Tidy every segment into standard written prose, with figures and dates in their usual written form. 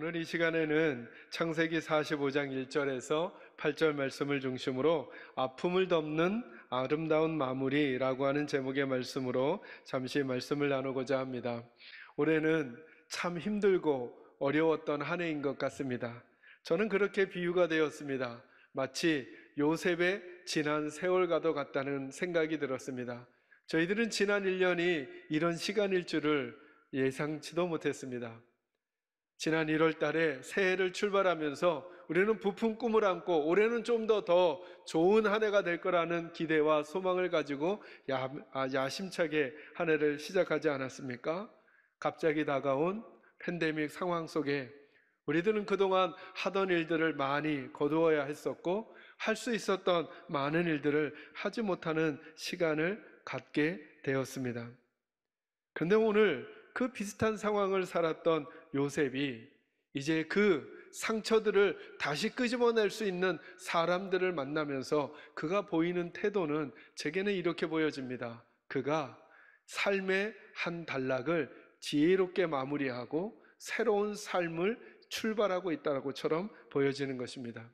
오늘 이 시간에는 창세기 45장 1절에서 8절 말씀을 중심으로 아픔을 덮는 아름다운 마무리라고 하는 제목의 말씀으로 잠시 말씀을 나누고자 합니다. 올해는 참 힘들고 어려웠던 한 해인 것 같습니다. 저는 그렇게 비유가 되었습니다. 마치 요셉의 지난 세월과도 같다는 생각이 들었습니다. 저희들은 지난 1년이 이런 시간일 줄을 예상치도 못했습니다. 지난 1월 달에 새해를 출발하면서 우리는 부푼 꿈을 안고 올해는 좀 더 좋은 한 해가 될 거라는 기대와 소망을 가지고 야심차게 한 해를 시작하지 않았습니까? 갑자기 다가온 팬데믹 상황 속에 우리들은 그동안 하던 일들을 많이 거두어야 했었고 할 수 있었던 많은 일들을 하지 못하는 시간을 갖게 되었습니다. 그런데 오늘 그 비슷한 상황을 살았던 요셉이 이제 그 상처들을 다시 끄집어낼 수 있는 사람들을 만나면서 그가 보이는 태도는 제게는 이렇게 보여집니다. 그가 삶의 한 단락을 지혜롭게 마무리하고 새로운 삶을 출발하고 있다고처럼 보여지는 것입니다.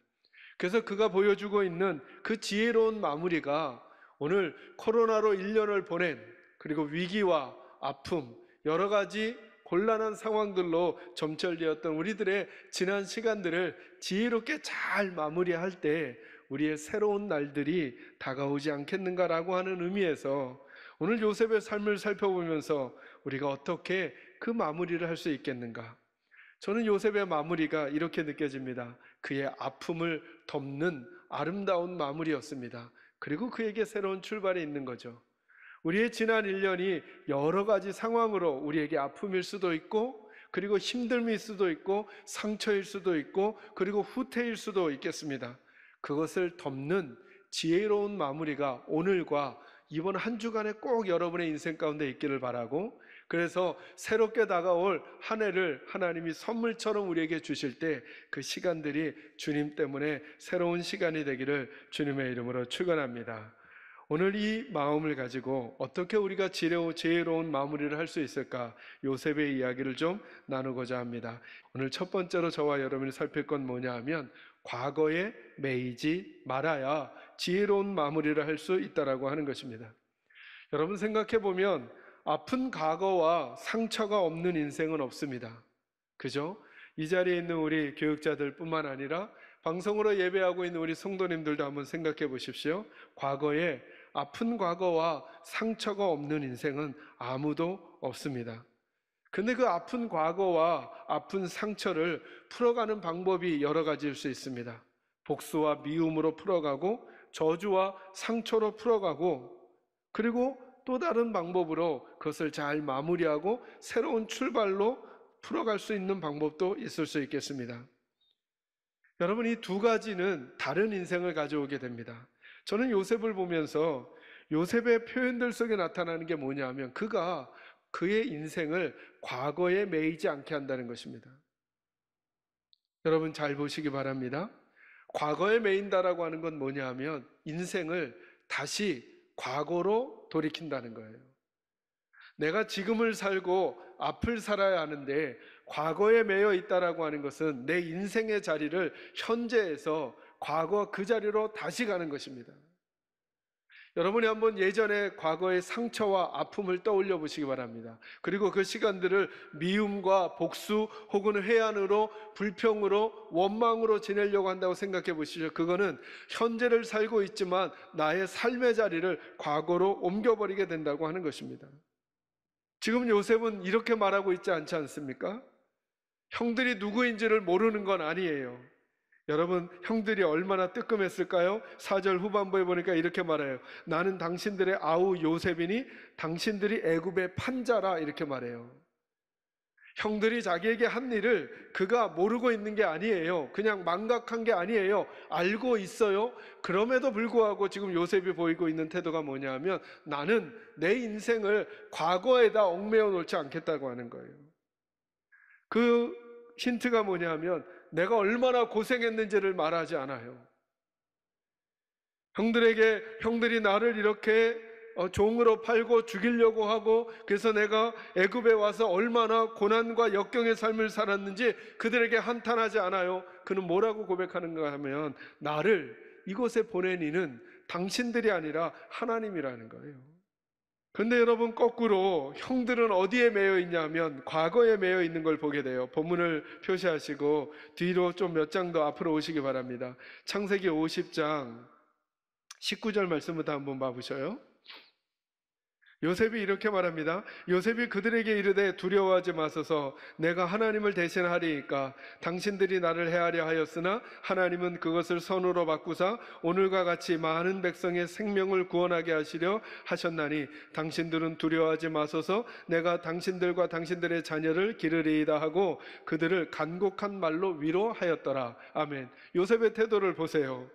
그래서 그가 보여주고 있는 그 지혜로운 마무리가 오늘 코로나로 1년을 보낸 그리고 위기와 아픔, 여러 가지 곤란한 상황들로 점철되었던 우리들의 지난 시간들을 지혜롭게 잘 마무리할 때 우리의 새로운 날들이 다가오지 않겠는가라고 하는 의미에서 오늘 요셉의 삶을 살펴보면서 우리가 어떻게 그 마무리를 할 수 있겠는가? 저는 요셉의 마무리가 이렇게 느껴집니다. 그의 아픔을 덮는 아름다운 마무리였습니다. 그리고 그에게 새로운 출발이 있는 거죠. 우리의 지난 1년이 여러 가지 상황으로 우리에게 아픔일 수도 있고 그리고 힘듦일 수도 있고 상처일 수도 있고 그리고 후퇴일 수도 있겠습니다. 그것을 덮는 지혜로운 마무리가 오늘과 이번 한 주간에 꼭 여러분의 인생 가운데 있기를 바라고, 그래서 새롭게 다가올 한 해를 하나님이 선물처럼 우리에게 주실 때 그 시간들이 주님 때문에 새로운 시간이 되기를 주님의 이름으로 축원합니다. 오늘 이 마음을 가지고 어떻게 우리가 지혜로운 마무리를 할 수 있을까? 요셉의 이야기를 좀 나누고자 합니다. 오늘 첫 번째로 저와 여러분이 살필 건 뭐냐 하면 과거에 매이지 말아야 지혜로운 마무리를 할 수 있다라고 하는 것입니다. 여러분 생각해 보면 아픈 과거와 상처가 없는 인생은 없습니다. 그죠? 이 자리에 있는 우리 교육자들 뿐만 아니라 방송으로 예배하고 있는 우리 성도님들도 한번 생각해 보십시오. 과거에 아픈 과거와 상처가 없는 인생은 아무도 없습니다. 근데 그 아픈 과거와 아픈 상처를 풀어가는 방법이 여러 가지일 수 있습니다. 복수와 미움으로 풀어가고 저주와 상처로 풀어가고 그리고 또 다른 방법으로 그것을 잘 마무리하고 새로운 출발로 풀어갈 수 있는 방법도 있을 수 있겠습니다. 여러분, 이 두 가지는 다른 인생을 가져오게 됩니다. 저는 요셉을 보면서 요셉의 표현들 속에 나타나는 게 뭐냐 하면 그가 그의 인생을 과거에 매이지 않게 한다는 것입니다. 여러분 잘 보시기 바랍니다. 과거에 매인다라고 하는 건 뭐냐 하면 인생을 다시 과거로 돌이킨다는 거예요. 내가 지금을 살고 앞을 살아야 하는데 과거에 매여 있다라고 하는 것은 내 인생의 자리를 현재에서 과거 그 자리로 다시 가는 것입니다. 여러분이 한번 예전에 과거의 상처와 아픔을 떠올려 보시기 바랍니다. 그리고 그 시간들을 미움과 복수 혹은 회한으로 불평으로 원망으로 지내려고 한다고 생각해 보시죠. 그거는 현재를 살고 있지만 나의 삶의 자리를 과거로 옮겨버리게 된다고 하는 것입니다. 지금 요셉은 이렇게 말하고 있지 않지 않습니까? 형들이 누구인지를 모르는 건 아니에요. 여러분, 형들이 얼마나 뜨끔했을까요? 4절 후반부에 보니까 이렇게 말해요. 나는 당신들의 아우 요셉이니 당신들이 애굽의 판자라, 이렇게 말해요. 형들이 자기에게 한 일을 그가 모르고 있는 게 아니에요. 그냥 망각한 게 아니에요. 알고 있어요. 그럼에도 불구하고 지금 요셉이 보이고 있는 태도가 뭐냐 하면 나는 내 인생을 과거에다 얽매여 놓지 않겠다고 하는 거예요. 그 힌트가 뭐냐 하면 내가 얼마나 고생했는지를 말하지 않아요. 형들이 나를 이렇게 종으로 팔고 죽이려고 하고, 그래서 내가 애굽에 와서 얼마나 고난과 역경의 삶을 살았는지 그들에게 한탄하지 않아요. 그는 뭐라고 고백하는가 하면, 나를 이곳에 보낸 이는 당신들이 아니라 하나님이라는 거예요. 그런데 여러분, 거꾸로 형들은 어디에 매여 있냐면 과거에 매여 있는 걸 보게 돼요. 본문을 표시하시고 뒤로 좀 몇 장 더 앞으로 오시기 바랍니다. 창세기 50장 19절 말씀부터 한번 봐보셔요. 요셉이 이렇게 말합니다. 요셉이 그들에게 이르되 두려워하지 마소서, 내가 하나님을 대신하리이까. 당신들이 나를 해하려 하였으나 하나님은 그것을 선으로 바꾸사 오늘과 같이 많은 백성의 생명을 구원하게 하시려 하셨나니 당신들은 두려워하지 마소서, 내가 당신들과 당신들의 자녀를 기르리이다 하고 그들을 간곡한 말로 위로하였더라. 아멘. 요셉의 태도를 보세요.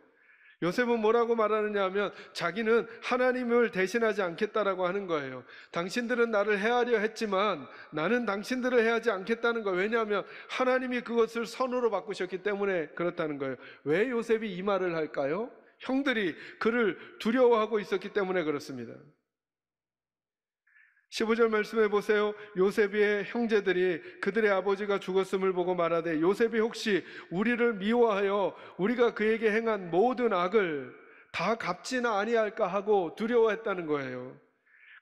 요셉은 뭐라고 말하느냐 하면, 자기는 하나님을 대신하지 않겠다라고 하는 거예요. 당신들은 나를 해하려 했지만 나는 당신들을 해하지 않겠다는 거예요. 왜냐하면 하나님이 그것을 선으로 바꾸셨기 때문에 그렇다는 거예요. 왜 요셉이 이 말을 할까요? 형들이 그를 두려워하고 있었기 때문에 그렇습니다. 15절 말씀해 보세요. 요셉의 형제들이 그들의 아버지가 죽었음을 보고 말하되, 요셉이 혹시 우리를 미워하여 우리가 그에게 행한 모든 악을 다 갚지는 아니할까 하고 두려워했다는 거예요.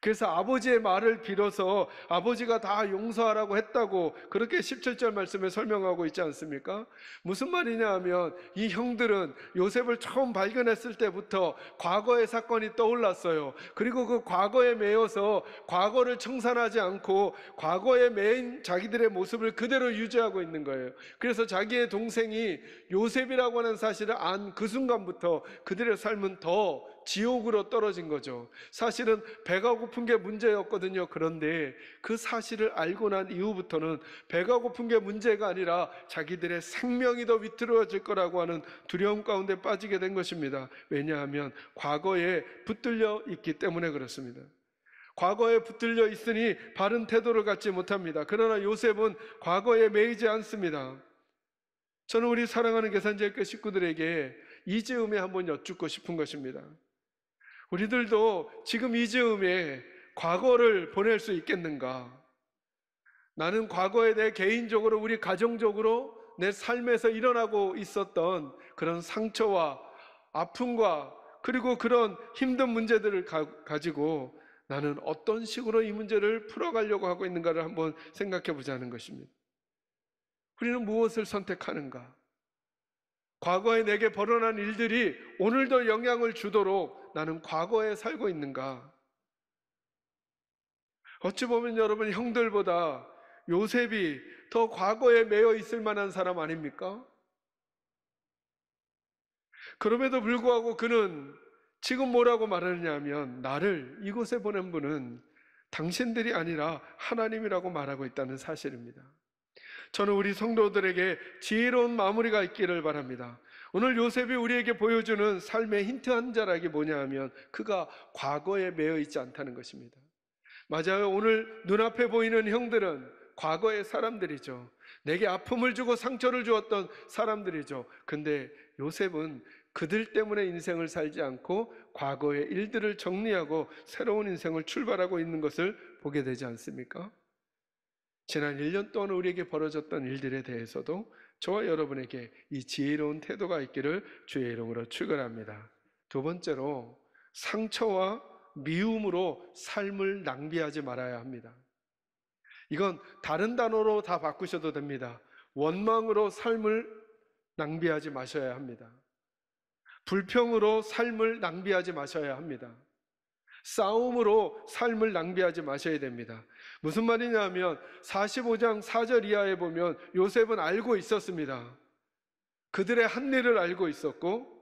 그래서 아버지의 말을 빌어서 아버지가 다 용서하라고 했다고 그렇게 17절 말씀에 설명하고 있지 않습니까? 무슨 말이냐 하면, 이 형들은 요셉을 처음 발견했을 때부터 과거의 사건이 떠올랐어요. 그리고 그 과거에 매여서 과거를 청산하지 않고 과거에 매인 자기들의 모습을 그대로 유지하고 있는 거예요. 그래서 자기의 동생이 요셉이라고 하는 사실을 안 그 순간부터 그들의 삶은 더 지옥으로 떨어진 거죠. 사실은 배가 고픈 게 문제였거든요. 그런데 그 사실을 알고 난 이후부터는 배가 고픈 게 문제가 아니라 자기들의 생명이 더 위태로워질 거라고 하는 두려움 가운데 빠지게 된 것입니다. 왜냐하면 과거에 붙들려 있기 때문에 그렇습니다. 과거에 붙들려 있으니 바른 태도를 갖지 못합니다. 그러나 요셉은 과거에 매이지 않습니다. 저는 우리 사랑하는 계산제일교 식구들에게 이 즈음에 한번 여쭙고 싶은 것입니다. 우리들도 지금 이 즈음에 과거를 보낼 수 있겠는가? 나는 과거에 내 개인적으로, 우리 가정적으로 내 삶에서 일어나고 있었던 그런 상처와 아픔과 그리고 그런 힘든 문제들을 가지고 나는 어떤 식으로 이 문제를 풀어가려고 하고 있는가를 한번 생각해 보자는 것입니다. 우리는 무엇을 선택하는가? 과거에 내게 벌어난 일들이 오늘도 영향을 주도록 나는 과거에 살고 있는가? 어찌 보면 여러분, 형들보다 요셉이 더 과거에 매여 있을 만한 사람 아닙니까? 그럼에도 불구하고 그는 지금 뭐라고 말하느냐 하면, 나를 이곳에 보낸 분은 당신들이 아니라 하나님이라고 말하고 있다는 사실입니다. 저는 우리 성도들에게 지혜로운 마무리가 있기를 바랍니다. 오늘 요셉이 우리에게 보여주는 삶의 힌트 한 자락이 뭐냐 하면, 그가 과거에 매여 있지 않다는 것입니다. 맞아요. 오늘 눈앞에 보이는 형들은 과거의 사람들이죠. 내게 아픔을 주고 상처를 주었던 사람들이죠. 근데 요셉은 그들 때문에 인생을 살지 않고 과거의 일들을 정리하고 새로운 인생을 출발하고 있는 것을 보게 되지 않습니까? 지난 1년 동안 우리에게 벌어졌던 일들에 대해서도 저와 여러분에게 이 지혜로운 태도가 있기를 주의 이름으로 축원합니다. 두 번째로, 상처와 미움으로 삶을 낭비하지 말아야 합니다. 이건 다른 단어로 다 바꾸셔도 됩니다. 원망으로 삶을 낭비하지 마셔야 합니다. 불평으로 삶을 낭비하지 마셔야 합니다. 싸움으로 삶을 낭비하지 마셔야 됩니다. 무슨 말이냐 하면 45장 4절 이하에 보면 요셉은 알고 있었습니다. 그들의 한 일을 알고 있었고,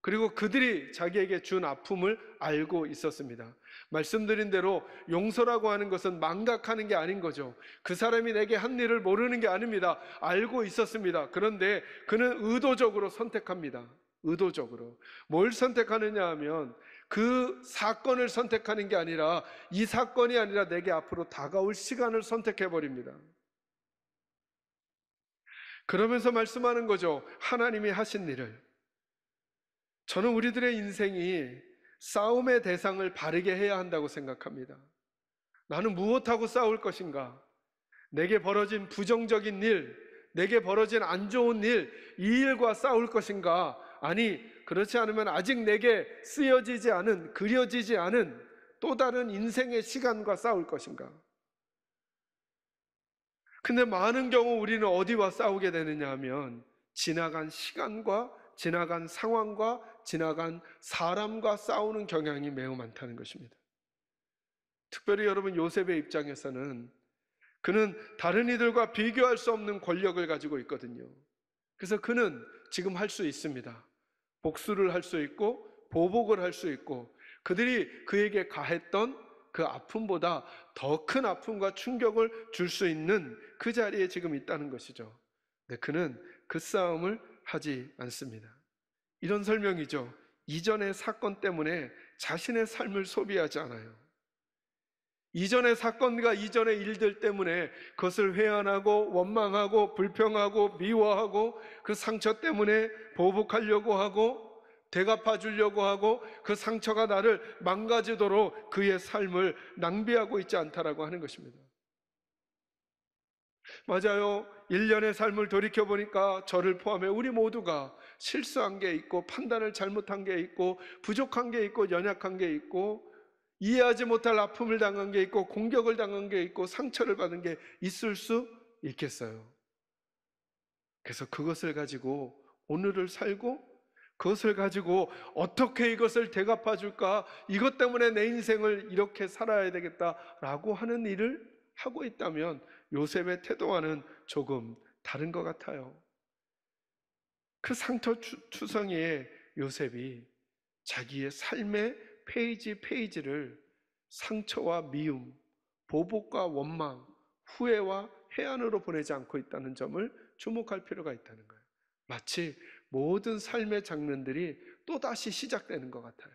그리고 그들이 자기에게 준 아픔을 알고 있었습니다. 말씀드린 대로 용서라고 하는 것은 망각하는 게 아닌 거죠. 그 사람이 내게 한 일을 모르는 게 아닙니다. 알고 있었습니다. 그런데 그는 의도적으로 선택합니다. 의도적으로. 뭘 선택하느냐 하면, 그 사건을 선택하는 게 아니라, 이 사건이 아니라 내게 앞으로 다가올 시간을 선택해버립니다. 그러면서 말씀하는 거죠. 하나님이 하신 일을. 저는 우리들의 인생이 싸움의 대상을 바르게 해야 한다고 생각합니다. 나는 무엇하고 싸울 것인가? 내게 벌어진 부정적인 일, 내게 벌어진 안 좋은 일, 이 일과 싸울 것인가? 아니, 그렇지 않으면 아직 내게 쓰여지지 않은, 그려지지 않은 또 다른 인생의 시간과 싸울 것인가? 근데 많은 경우 우리는 어디와 싸우게 되느냐 하면 지나간 시간과 지나간 상황과 지나간 사람과 싸우는 경향이 매우 많다는 것입니다. 특별히 여러분 요셉의 입장에서는 그는 다른 이들과 비교할 수 없는 권력을 가지고 있거든요. 그래서 그는 지금 할 수 있습니다. 복수를 할 수 있고 보복을 할 수 있고 그들이 그에게 가했던 그 아픔보다 더 큰 아픔과 충격을 줄 수 있는 그 자리에 지금 있다는 것이죠. 근데 그는 그 싸움을 하지 않습니다. 이런 설명이죠. 이전의 사건 때문에 자신의 삶을 소비하지 않아요. 이전의 사건과 이전의 일들 때문에 그것을 회한하고 원망하고 불평하고 미워하고 그 상처 때문에 보복하려고 하고 되갚아 주려고 하고 그 상처가 나를 망가지도록 그의 삶을 낭비하고 있지 않다라고 하는 것입니다. 맞아요. 1년의 삶을 돌이켜보니까 저를 포함해 우리 모두가 실수한 게 있고 판단을 잘못한 게 있고 부족한 게 있고 연약한 게 있고 이해하지 못할 아픔을 당한 게 있고 공격을 당한 게 있고 상처를 받은 게 있을 수 있겠어요. 그래서 그것을 가지고 오늘을 살고 그것을 가지고 어떻게 이것을 되갚아 줄까? 이것 때문에 내 인생을 이렇게 살아야 되겠다라고 하는 일을 하고 있다면 요셉의 태도와는 조금 다른 것 같아요. 그 상처투성이의 요셉이 자기의 삶의 페이지 페이지를 상처와 미움, 보복과 원망, 후회와 해안으로 보내지 않고 있다는 점을 주목할 필요가 있다는 거예요. 마치 모든 삶의 장면들이 또다시 시작되는 것 같아요.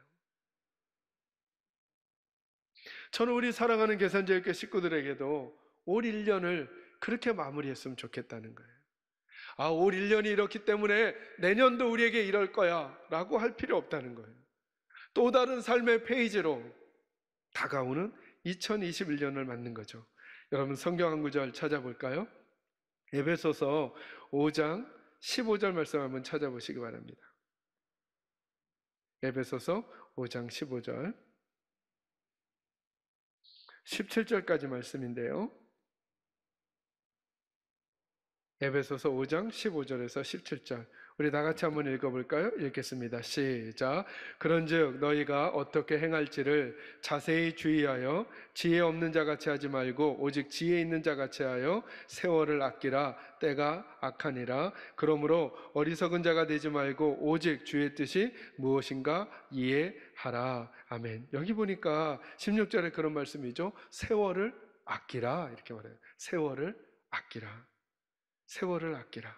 저는 우리 사랑하는 계산제일교 식구들에게도 올 1년을 그렇게 마무리했으면 좋겠다는 거예요. 올 1년이 이렇기 때문에 내년도 우리에게 이럴 거야 라고 할 필요 없다는 거예요. 또 다른 삶의 페이지로 다가오는 2021년을 맞는 거죠. 여러분 성경 한 구절 찾아볼까요? 에베소서 5장 15절 말씀 한번 찾아보시기 바랍니다. 에베소서 5장 15절 17절까지 말씀인데요. 에베소서 5장 15절에서 17절 우리 다 같이 한번 읽어볼까요? 읽겠습니다. 시작. 그런즉 너희가 어떻게 행할지를 자세히 주의하여 지혜 없는 자같이 하지 말고 오직 지혜 있는 자같이 하여 세월을 아끼라. 때가 악하니라. 그러므로 어리석은 자가 되지 말고 오직 주의 뜻이 무엇인가 이해하라. 아멘. 여기 보니까 16절에 그런 말씀이죠. 세월을 아끼라 이렇게 말해요. 세월을 아끼라. 세월을 아끼라.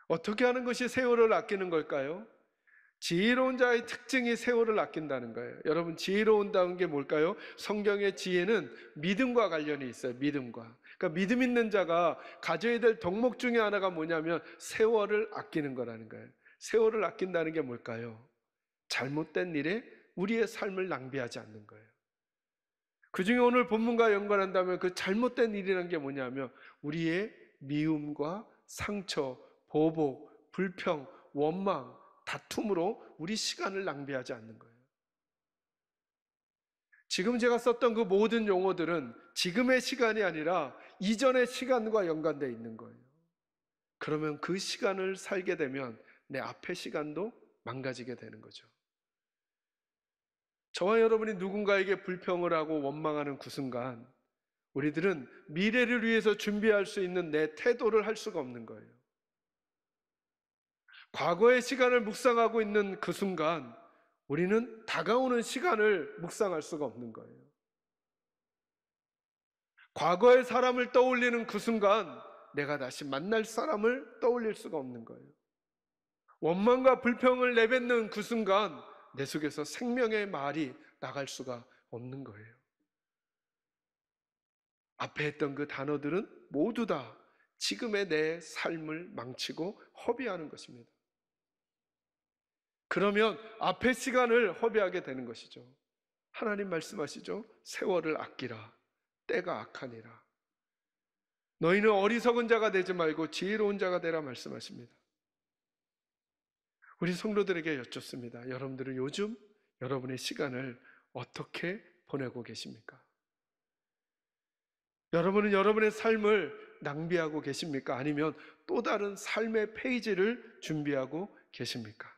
어떻게 하는 것이 세월을 아끼는 걸까요? 지혜로운 자의 특징이 세월을 아낀다는 거예요. 여러분 지혜로운다는 게 뭘까요? 성경의 지혜는 믿음과 관련이 있어요. 믿음과. 그러니까 믿음 있는 자가 가져야 될 덕목 중에 하나가 뭐냐면 세월을 아끼는 거라는 거예요. 세월을 아낀다는 게 뭘까요? 잘못된 일에 우리의 삶을 낭비하지 않는 거예요. 그 중에 오늘 본문과 연관한다면 그 잘못된 일이라는 게 뭐냐면 우리의 미움과 상처, 보복, 불평, 원망, 다툼으로 우리 시간을 낭비하지 않는 거예요. 지금 제가 썼던 그 모든 용어들은 지금의 시간이 아니라 이전의 시간과 연관되어 있는 거예요. 그러면 그 시간을 살게 되면 내 앞의 시간도 망가지게 되는 거죠. 저와 여러분이 누군가에게 불평을 하고 원망하는 그 순간 우리들은 미래를 위해서 준비할 수 있는 내 태도를 할 수가 없는 거예요. 과거의 시간을 묵상하고 있는 그 순간 우리는 다가오는 시간을 묵상할 수가 없는 거예요. 과거의 사람을 떠올리는 그 순간 내가 다시 만날 사람을 떠올릴 수가 없는 거예요. 원망과 불평을 내뱉는 그 순간 내 속에서 생명의 말이 나갈 수가 없는 거예요. 앞에 했던 그 단어들은 모두 다 지금의 내 삶을 망치고 허비하는 것입니다. 그러면 앞의 시간을 허비하게 되는 것이죠. 하나님 말씀하시죠. 세월을 아끼라. 때가 악하니라. 너희는 어리석은 자가 되지 말고 지혜로운 자가 되라 말씀하십니다. 우리 성도들에게 여쭙습니다. 여러분들은 요즘 여러분의 시간을 어떻게 보내고 계십니까? 여러분은 여러분의 삶을 낭비하고 계십니까? 아니면 또 다른 삶의 페이지를 준비하고 계십니까?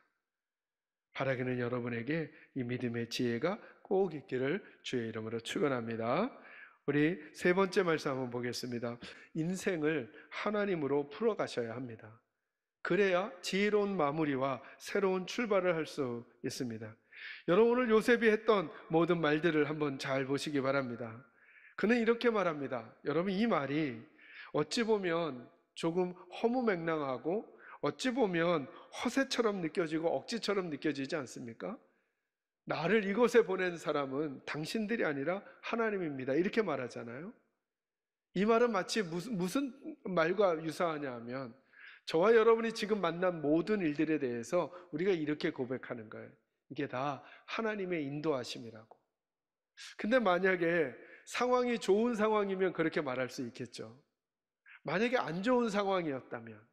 바라기는 여러분에게 이 믿음의 지혜가 꼭 있기를 주의 이름으로 축원합니다. 우리 세 번째 말씀 한번 보겠습니다. 인생을 하나님으로 풀어가셔야 합니다. 그래야 지혜로운 마무리와 새로운 출발을 할 수 있습니다. 여러분, 오늘 요셉이 했던 모든 말들을 한번 잘 보시기 바랍니다. 그는 이렇게 말합니다. 여러분, 이 말이 어찌 보면 조금 허무맹랑하고 어찌 보면 허세처럼 느껴지고 억지처럼 느껴지지 않습니까? 나를 이곳에 보낸 사람은 당신들이 아니라 하나님입니다. 이렇게 말하잖아요. 이 말은 마치 무슨 말과 유사하냐 하면 저와 여러분이 지금 만난 모든 일들에 대해서 우리가 이렇게 고백하는 거예요. 이게 다 하나님의 인도하심이라고. 근데 만약에 상황이 좋은 상황이면 그렇게 말할 수 있겠죠. 만약에 안 좋은 상황이었다면,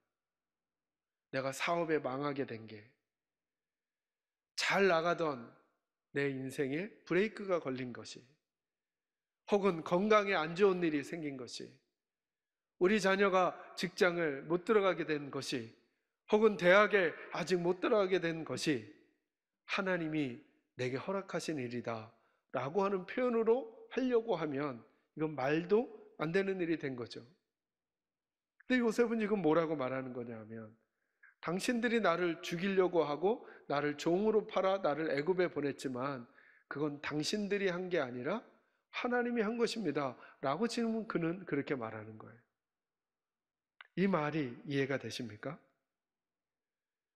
내가 사업에 망하게 된 게, 잘 나가던 내 인생에 브레이크가 걸린 것이, 혹은 건강에 안 좋은 일이 생긴 것이, 우리 자녀가 직장을 못 들어가게 된 것이, 혹은 대학에 아직 못 들어가게 된 것이 하나님이 내게 허락하신 일이다 라고 하는 표현으로 하려고 하면 이건 말도 안 되는 일이 된 거죠. 근데 요셉은 지금 뭐라고 말하는 거냐 하면, 당신들이 나를 죽이려고 하고 나를 종으로 팔아 나를 애굽에 보냈지만 그건 당신들이 한 게 아니라 하나님이 한 것입니다 라고 지금 그는 그렇게 말하는 거예요. 이 말이 이해가 되십니까?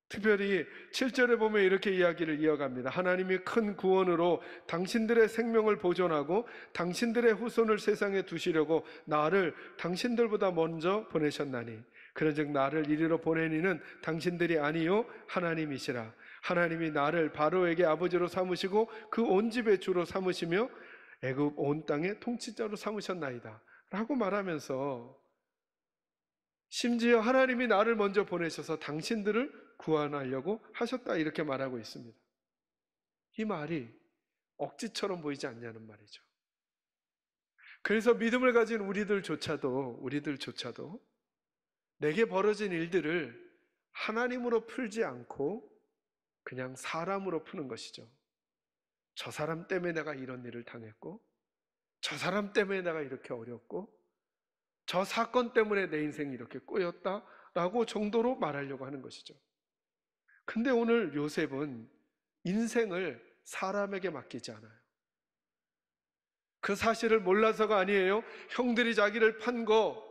특별히 7절에 보면 이렇게 이야기를 이어갑니다. 하나님이 큰 구원으로 당신들의 생명을 보존하고 당신들의 후손을 세상에 두시려고 나를 당신들보다 먼저 보내셨나니 그런즉 나를 이리로 보내니는 당신들이 아니요 하나님이시라. 하나님이 나를 바로에게 아버지로 삼으시고 그 온 집의 주로 삼으시며 애굽 온 땅의 통치자로 삼으셨나이다 라고 말하면서, 심지어 하나님이 나를 먼저 보내셔서 당신들을 구원하려고 하셨다 이렇게 말하고 있습니다. 이 말이 억지처럼 보이지 않냐는 말이죠. 그래서 믿음을 가진 우리들조차도 내게 벌어진 일들을 하나님으로 풀지 않고 그냥 사람으로 푸는 것이죠. 저 사람 때문에 내가 이런 일을 당했고, 저 사람 때문에 내가 이렇게 어렵고, 저 사건 때문에 내 인생이 이렇게 꼬였다라고 정도로 말하려고 하는 것이죠. 근데 오늘 요셉은 인생을 사람에게 맡기지 않아요. 그 사실을 몰라서가 아니에요. 형들이 자기를 판 거,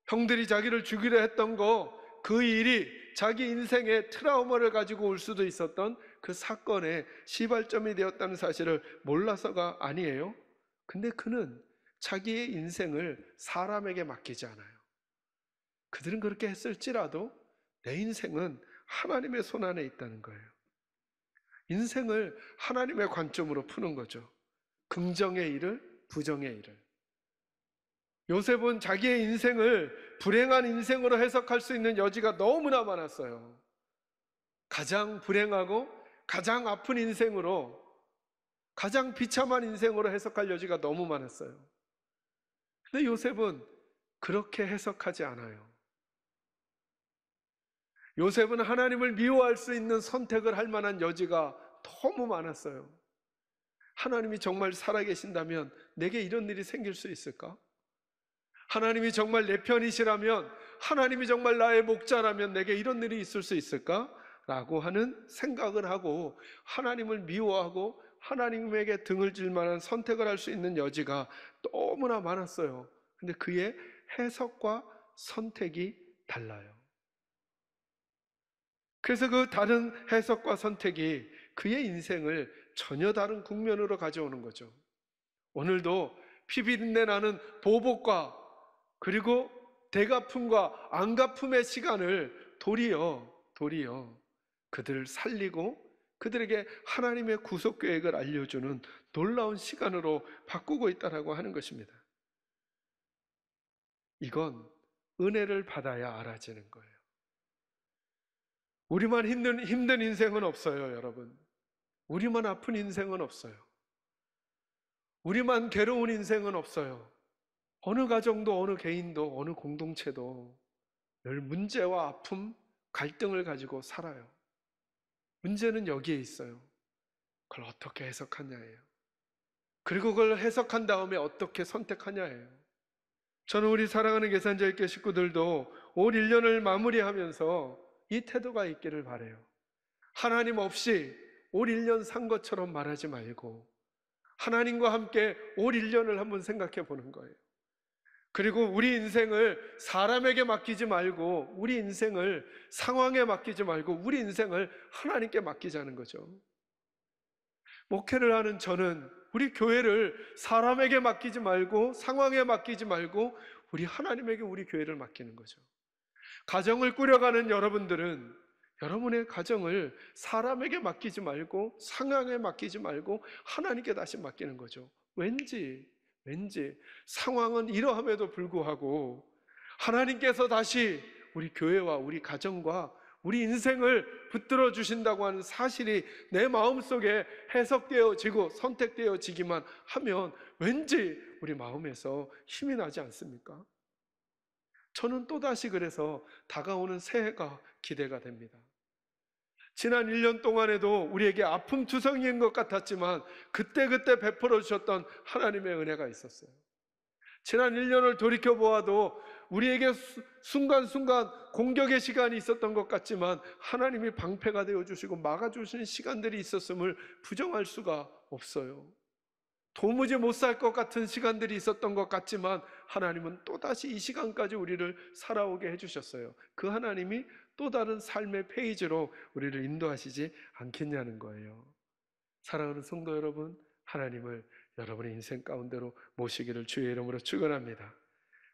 형들이 자기를 죽이려 했던 거, 그 일이 자기 인생의 트라우마를 가지고 올 수도 있었던 그 사건의 시발점이 되었다는 사실을 몰라서가 아니에요. 근데 그는 자기의 인생을 사람에게 맡기지 않아요. 그들은 그렇게 했을지라도 내 인생은 하나님의 손 안에 있다는 거예요. 인생을 하나님의 관점으로 푸는 거죠. 긍정의 일을, 부정의 일을. 요셉은 자기의 인생을 불행한 인생으로 해석할 수 있는 여지가 너무나 많았어요. 가장 불행하고 가장 아픈 인생으로, 가장 비참한 인생으로 해석할 여지가 너무 많았어요. 근데 요셉은 그렇게 해석하지 않아요. 요셉은 하나님을 미워할 수 있는 선택을 할 만한 여지가 너무 많았어요. 하나님이 정말 살아계신다면 내게 이런 일이 생길 수 있을까? 하나님이 정말 내 편이시라면, 하나님이 정말 나의 목자라면 내게 이런 일이 있을 수 있을까? 라고 하는 생각을 하고 하나님을 미워하고 하나님에게 등을 질 만한 선택을 할 수 있는 여지가 너무나 많았어요. 근데 그의 해석과 선택이 달라요. 그래서 그 다른 해석과 선택이 그의 인생을 전혀 다른 국면으로 가져오는 거죠. 오늘도 피비린내 나는 보복과 그리고 대갚음과 안갚음의 시간을 도리어 그들을 살리고 그들에게 하나님의 구속 계획을 알려주는 놀라운 시간으로 바꾸고 있다라고 하는 것입니다. 이건 은혜를 받아야 알아지는 거예요. 우리만 힘든 인생은 없어요, 여러분. 우리만 아픈 인생은 없어요. 우리만 괴로운 인생은 없어요. 어느 가정도, 어느 개인도, 어느 공동체도 늘 문제와 아픔, 갈등을 가지고 살아요. 문제는 여기에 있어요. 그걸 어떻게 해석하냐예요. 그리고 그걸 해석한 다음에 어떻게 선택하냐예요. 저는 우리 사랑하는 계산자의 식구들도 올 1년을 마무리하면서 이 태도가 있기를 바라요. 하나님 없이 올 1년 산 것처럼 말하지 말고 하나님과 함께 올 1년을 한번 생각해 보는 거예요. 그리고 우리 인생을 사람에게 맡기지 말고 우리 인생을 상황에 맡기지 말고 우리 인생을 하나님께 맡기자는 거죠. 목회를 하는 저는 우리 교회를 사람에게 맡기지 말고 상황에 맡기지 말고 우리 하나님에게 우리 교회를 맡기는 거죠. 가정을 꾸려가는 여러분들은 여러분의 가정을 사람에게 맡기지 말고 상황에 맡기지 말고 하나님께 다시 맡기는 거죠. 왠지 상황은 이러함에도 불구하고 하나님께서 다시 우리 교회와 우리 가정과 우리 인생을 붙들어 주신다고 하는 사실이 내 마음속에 해석되어지고 선택되어지기만 하면 왠지 우리 마음에서 힘이 나지 않습니까? 저는 또다시 그래서 다가오는 새해가 기대가 됩니다. 지난 1년 동안에도 우리에게 아픔투성이인 것 같았지만 그때그때 베풀어 주셨던 하나님의 은혜가 있었어요. 지난 1년을 돌이켜보아도 우리에게 순간순간 공격의 시간이 있었던 것 같지만 하나님이 방패가 되어주시고 막아주시는 시간들이 있었음을 부정할 수가 없어요. 도무지 못 살 것 같은 시간들이 있었던 것 같지만 하나님은 또다시 이 시간까지 우리를 살아오게 해주셨어요. 그 하나님이 또 다른 삶의 페이지로 우리를 인도하시지 않겠냐는 거예요. 사랑하는 성도 여러분, 하나님을 여러분의 인생 가운데로 모시기를 주의 이름으로 축원합니다.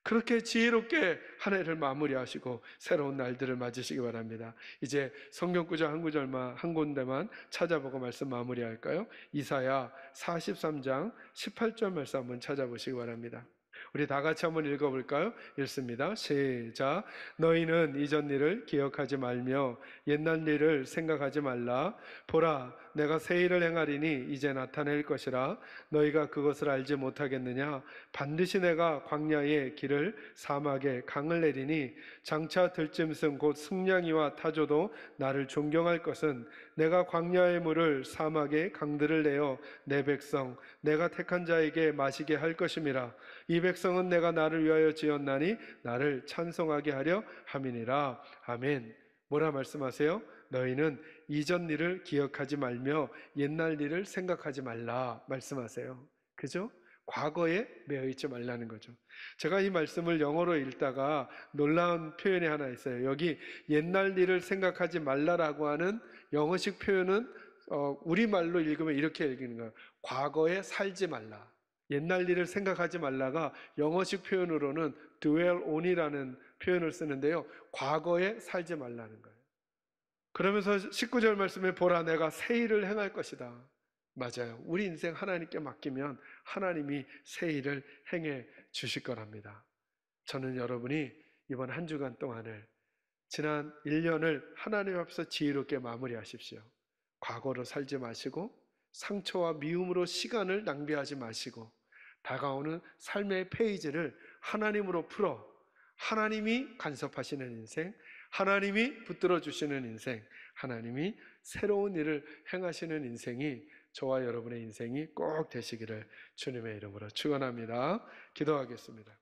그렇게 지혜롭게 한 해를 마무리하시고 새로운 날들을 맞으시기 바랍니다. 이제 성경 구절 한 구절만 한 군데만 찾아보고 말씀 마무리할까요? 이사야 43장 18절 말씀 한번 찾아보시기 바랍니다. 우리 다 같이 한번 읽어볼까요? 읽습니다. 시작. 너희는 이전 일을 기억하지 말며 옛날 일을 생각하지 말라. 보라, 내가 새 일을 행하리니 이제 나타낼 것이라. 너희가 그것을 알지 못하겠느냐? 반드시 내가 광야에 길을 사막에 강을 내리니 장차 들짐승 곧 승냥이와 타조도 나를 존경할 것은 내가 광야의 물을 사막에 강들을 내어 내 백성 내가 택한 자에게 마시게 할 것임이라. 이 백성은 내가 나를 위하여 지었나니 나를 찬송하게 하려 함이니라. 아멘. 뭐라 말씀하세요? 너희는 이전 일을 기억하지 말며 옛날 일을 생각하지 말라 말씀하세요. 그죠? 과거에 매여 있지 말라는 거죠. 제가 이 말씀을 영어로 읽다가 놀라운 표현이 하나 있어요. 여기 옛날 일을 생각하지 말라라고 하는 영어식 표현은 우리말로 읽으면 이렇게 읽는 거예요. 과거에 살지 말라. 옛날 일을 생각하지 말라가 영어식 표현으로는 dwell on이라는 표현을 쓰는데요. 과거에 살지 말라는 거예요. 그러면서 19절 말씀에 보라 내가 새 일을 행할 것이다. 맞아요. 우리 인생 하나님께 맡기면 하나님이 새 일을 행해 주실 거랍니다. 저는 여러분이 이번 한 주간 동안을 지난 1년을 하나님 앞에서 지혜롭게 마무리하십시오. 과거로 살지 마시고 상처와 미움으로 시간을 낭비하지 마시고 다가오는 삶의 페이지를 하나님으로 풀어 하나님이 간섭하시는 인생, 하나님이 붙들어 주시는 인생, 하나님이 새로운 일을 행하시는 인생이 저와 여러분의 인생이 꼭 되시기를 주님의 이름으로 축원합니다. 기도하겠습니다.